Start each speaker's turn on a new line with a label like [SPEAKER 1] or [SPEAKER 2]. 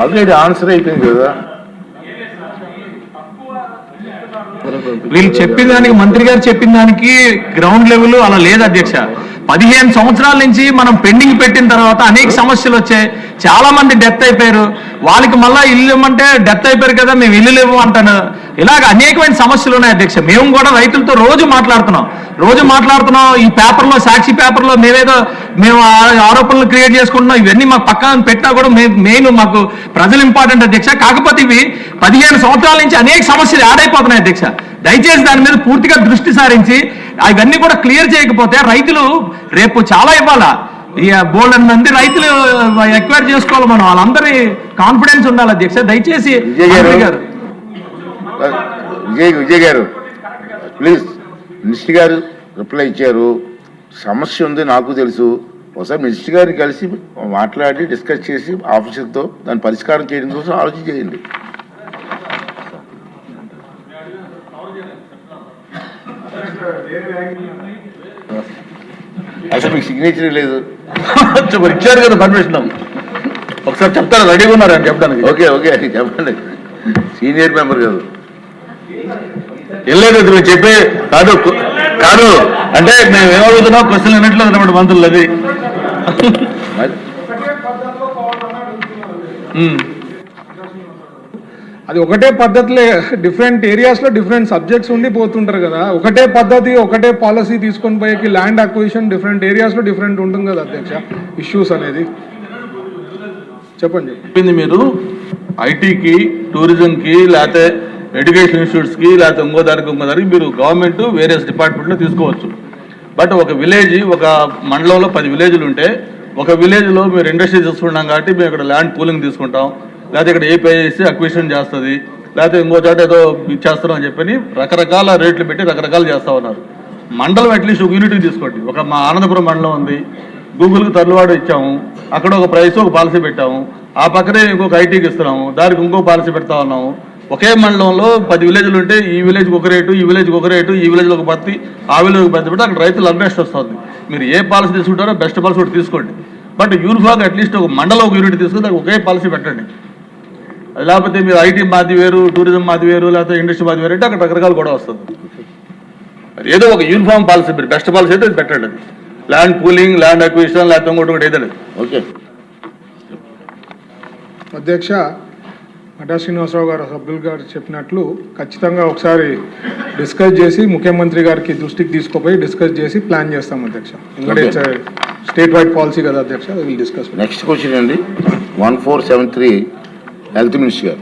[SPEAKER 1] Already answer అయిపోయింది కదా.
[SPEAKER 2] వీళ్ళు చెప్పిన దానికి, మంత్రి గారు చెప్పిన దానికి గ్రౌండ్ లెవెల్ అలా లేదు అధ్యక్ష. 15 సంవత్సరాల నుంచి మనం పెండింగ్ పెట్టిన తర్వాత అనేక సమస్యలు వచ్చాయి. చాలా మంది డెత్ అయిపోయారు. వాళ్ళకి మళ్ళీ ఇల్లు ఇవ్వమంటే డెత్ అయిపోయారు కదా, మేము ఇల్లు లేవు అంటాను. ఇలాగ అనేకమైన సమస్యలు ఉన్నాయి అధ్యక్ష. మేము కూడా రైతులతో రోజు మాట్లాడుతున్నాం. ఈ పేపర్లో, సాక్షి పేపర్లో మేము ఆరోపణలు క్రియేట్ చేసుకుంటున్నాం. ఇవన్నీ మాకు పక్కన పెట్టినా కూడా మెయిన్ మాకు ప్రజలు ఇంపార్టెంట్ అధ్యక్ష. కాకపోతే ఇవి 15 సంవత్సరాల నుంచి అనేక సమస్యలు యాడ్ అయిపోతున్నాయి అధ్యక్ష. దయచేసి దాని మీద పూర్తిగా దృష్టి సారించి అవన్నీ కూడా క్లియర్ చేయకపోతే రైతులు రేపు చాలా ఇవ్వాలా. బోల్డ్ మంది రైతులు ఎక్వైర్ చేసుకోవాలి. మనం వాళ్ళందరి కాన్ఫిడెన్స్ ఉండాలి అధ్యక్ష. దయచేసి
[SPEAKER 1] విజయ్ గారు ప్లీజ్. మినిస్టర్ గారు రిప్లై ఇచ్చారు. సమస్య ఉంది నాకు తెలుసు. ఒకసారి మినిస్టర్ గారిని కలిసి మాట్లాడి డిస్కస్ చేసి ఆఫీసర్తో దాన్ని పరిష్కారం చేయడం కోసం ఆలోచన చేయండి. అసలు మీకు సిగ్నేచర్ లేదు.
[SPEAKER 3] ఇచ్చారు కదా పర్మిషన్. ఒకసారి చెప్తారా? రెడీగా ఉన్నారని చెప్పడానికి.
[SPEAKER 1] ఓకే చెప్పండి. సీనియర్ మెంబర్ కాదు.
[SPEAKER 3] వెళ్ళలేదు మీరు చెప్పే కాదు అంటే మేము ఏమవుతున్నాం క్వశ్చన్ వినట్లేదు అన్నమాట మంత్రులు.
[SPEAKER 4] అది ఒకటే పద్ధతిలో డిఫరెంట్ ఏరియాస్లో డిఫరెంట్ సబ్జెక్ట్స్ ఉండి పోతుంటారు కదా. ఒకటే పద్ధతి, ఒకటే పాలసీ తీసుకొని పోయేకి ల్యాండ్ అక్విజిషన్ డిఫరెంట్ ఏరియాస్లో డిఫరెంట్ ఉంటుంది కదా అధ్యక్ష. ఇష్యూస్ అనేది చెప్పింది
[SPEAKER 3] మీరు ఐటీకి, టూరిజంకి, లేకపోతే ఎడ్యుకేషన్ ఇన్స్టిట్యూట్స్కి, లేకపోతే ఇంకో దానికి మీరు గవర్నమెంట్ వేరియస్ డిపార్ట్మెంట్లో తీసుకోవచ్చు. బట్ ఒక విలేజ్, ఒక మండలంలో 10 విలేజ్లు ఉంటే ఒక విలేజ్లో మీరు ఇండస్ట్రీ తీసుకుంటాం కాబట్టి మేము ఇక్కడ ల్యాండ్ పూలింగ్ తీసుకుంటాం, లేకపోతే ఇక్కడ ఏపీఐసి అక్విజిషన్ చేస్తుంది, లేకపోతే ఇంకో చోట ఏదో చేస్తున్నాం అని చెప్పని రకరకాల రేట్లు పెట్టి రకరకాలు చేస్తూ ఉన్నారు. మండలం అట్లీస్ట్ ఒక యూనిట్కి తీసుకోండి. మా ఆనందపురం మండలం ఉంది, గూగుల్కి తల్లువాడు ఇచ్చాము, అక్కడ ఒక ప్రైస్ ఒక పాలసీ పెట్టాము, ఆ పక్కనే ఇంకొక ఐటీకి ఇస్తున్నాము, దానికి ఇంకో పాలసీ పెడతా ఉన్నాము. ఒకే మండలంలో 10 విలేజ్లు ఉంటే ఈ విలేజ్కి ఒక రేటు, ఈ విలేజ్కి ఒక రేటు, ఈ విలేజ్లో ఒక పత్తి, ఆ విలేజ్కి పత్తి పెట్టి అక్కడ రైతులు అన్రెస్ట్ వస్తుంది. మీరు ఏ పాలసీ తీసుకుంటారో బెస్ట్ పాలసీ ఒకటి తీసుకోండి. బట్ యూనిఫామ్గా అట్లీస్ట్ ఒక మండలం ఒక యూనిట్ తీసుకుని దానికి ఒకే పాలసీ పెట్టండి. అది లేకపోతే మీరు ఐటీ మాది వేరు, టూరిజం మాది వేరు, లేకపోతే ఇండస్ట్రీ మాది వేరు అంటే అక్కడ రకరకాలు కూడా వస్తుంది. ఏదో ఒక యూనిఫామ్ పాలసీ, మీరు బెస్ట్ పాలసీ అయితే అది పెట్టండి. అది ల్యాండ్ పూలింగ్, ల్యాండ్ అక్విజిషన్, లేకపోతే ఇంకోటి ఏదండి.
[SPEAKER 1] ఓకే
[SPEAKER 4] అధ్యక్ష. అటా శ్రీనివాసరావు గారు, సభ్యులు గారు చెప్పినట్లు ఖచ్చితంగా ఒకసారి డిస్కస్ చేసి ముఖ్యమంత్రి గారికి దృష్టికి తీసుకుపోయి డిస్కస్ చేసి ప్లాన్ చేస్తాం అధ్యక్ష. ఎందుకంటే స్టేట్ వైడ్ పాలసీ కదా అధ్యక్ష. Will discuss.
[SPEAKER 1] నెక్స్ట్ క్వశ్చన్ అండి 1473 హెల్త్ మినిస్టర్ గారు.